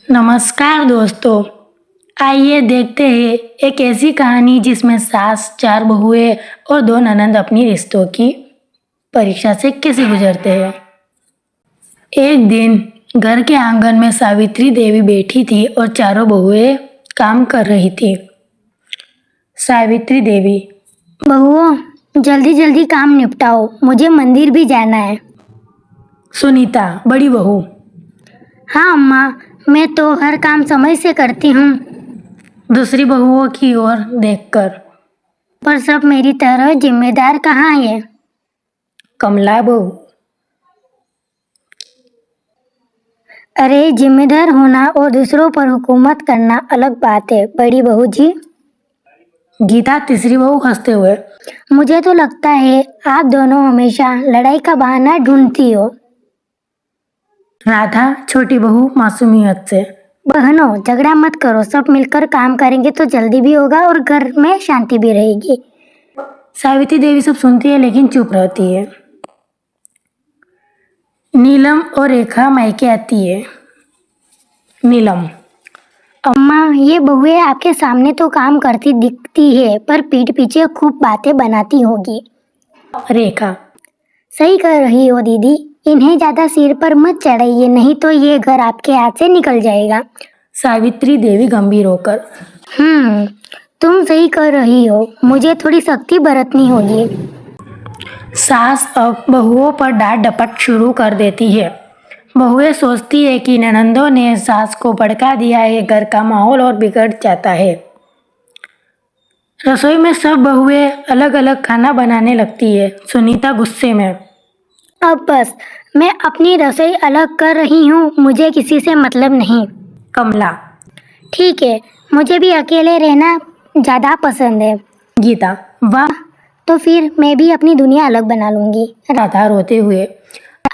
नमस्कार दोस्तों, आइए देखते हैं एक ऐसी कहानी जिसमें सास, चार बहुएं और दो ननंद अपनी रिश्तों की परीक्षा से कैसे गुजरते हैं। एक दिन घर के आंगन में सावित्री देवी बैठी थी और चारों बहुएं काम कर रही थी। सावित्री देवी: बहुओं, जल्दी जल्दी काम निपटाओ, मुझे मंदिर भी जाना है। सुनीता, बड़ी बहू: हाँ अम्मा, मैं तो हर काम समय से करती हूँ, दूसरी बहुओं की ओर देखकर। पर सब मेरी तरह जिम्मेदार कहाँ है। कमला बहू: अरे, जिम्मेदार होना और दूसरों पर हुकूमत करना अलग बात है बड़ी बहू जी। गीता, तीसरी बहू हंसते हुए: मुझे तो लगता है आप दोनों हमेशा लड़ाई का बहाना ढूंढती हो। राधा, छोटी बहू मासूमियत से: बहनों, झगड़ा मत करो, सब मिलकर काम करेंगे तो जल्दी भी होगा और घर में शांति भी रहेगी। सावित्री देवी सब सुनती है लेकिन चुप रहती है। नीलम और रेखा मायके आती है। नीलम: अम्मा, ये बहुएं आपके सामने तो काम करती दिखती है पर पीठ पीछे खूब बातें बनाती होगी। रेखा: सही कर रही हो दीदी, इन्हें ज्यादा सिर पर मत चढ़ाइए, नहीं तो ये घर आपके हाथ से निकल जाएगा। सावित्री देवी गंभीर होकर: तुम सही कर रही हो, मुझे थोड़ी सख्ती बरतनी होगी। सास अब बहुओं पर डांट डपट शुरू कर देती है। बहुएं सोचती है कि ननंदों ने सास को भड़का दिया है, घर का माहौल और बिगड़ जाता है। रसोई में सब बहुएं अलग अलग खाना बनाने लगती है। सुनीता गुस्से में: अब बस, मैं अपनी रसोई अलग कर रही हूँ, मुझे किसी से मतलब नहीं। कमला: ठीक है, मुझे भी अकेले रहना ज्यादा पसंद है। गीता: वाह, तो फिर मैं भी अपनी दुनिया अलग बना लूंगी। राधा रोते हुए: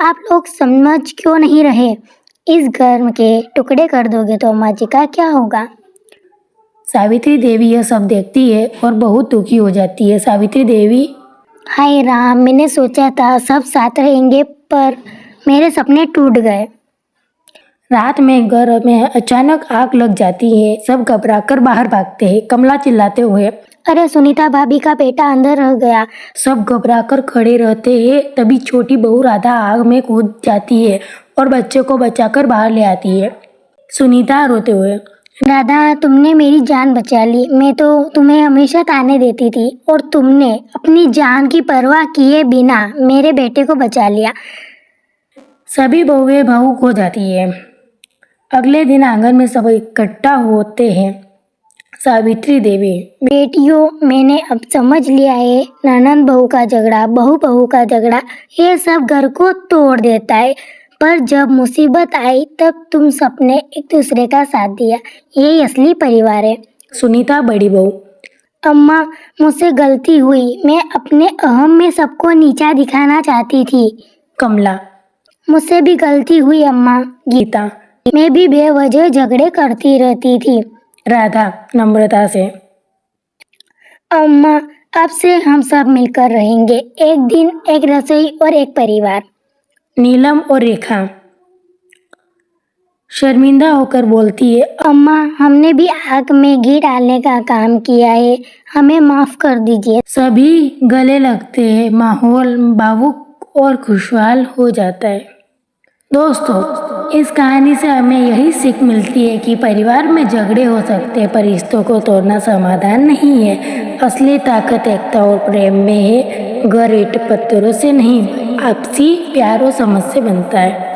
आप लोग समझ क्यों नहीं रहे? इस घर के टुकड़े कर दोगे तो अम्मा जी का क्या होगा? सावित्री देवी यह सब देखती है और बहुत दुखी हो जाती है। सावित्री देवी: हाय राम, मैंने सोचा था सब साथ रहेंगे पर मेरे सपने टूट गए। रात में घर में अचानक आग लग जाती है। सब घबराकर बाहर भागते हैं। कमला चिल्लाते हुए: अरे, सुनीता भाभी का बेटा अंदर रह गया। सब घबराकर खड़े रहते हैं। तभी छोटी बहू राधा आग में कूद जाती है और बच्चे को बचाकर बाहर ले आती है। सुनीता रोते हुए: राधा, तुमने मेरी जान बचा ली, मैं तो तुम्हें हमेशा ताने देती थी और तुमने अपनी जान की परवाह किए बिना मेरे बेटे को बचा लिया। सभी बहुएं भावुक हो जाती है। अगले दिन आंगन में सब इकट्ठा होते हैं। सावित्री देवी: बेटियों, मैंने अब समझ लिया है, ननंद बहू का झगड़ा, बहू बहू का झगड़ा, ये सब घर को तोड़ देता है, पर जब मुसीबत आई तब तुम सबने एक दूसरे का साथ दिया, यही असली परिवार है। सुनीता, बड़ी बहू: अम्मा, मुझसे गलती हुई, मैं अपने अहम में सबको नीचा दिखाना चाहती थी। कमला: मुझसे भी गलती हुई अम्मा। गीता: मैं भी बेवजह झगड़े करती रहती थी। राधा नम्रता से: अम्मा, अब से हम सब मिलकर रहेंगे, एक दिन, एक रसोई और एक परिवार। नीलम और रेखा शर्मिंदा होकर बोलती है: अम्मा, हमने भी आग में घी डालने का काम किया है, हमें माफ कर दीजिए। सभी गले लगते हैं। माहौल भावुक और खुशहाल हो जाता है। दोस्तों, इस कहानी से हमें यही सीख मिलती है कि परिवार में झगड़े हो सकते हैं पर रिश्तों को तोड़ना समाधान नहीं है। असली ताकत एकता और प्रेम में है। घर ईंट पत्थरों से नहीं, आपसी प्यार और समझ से बनता है।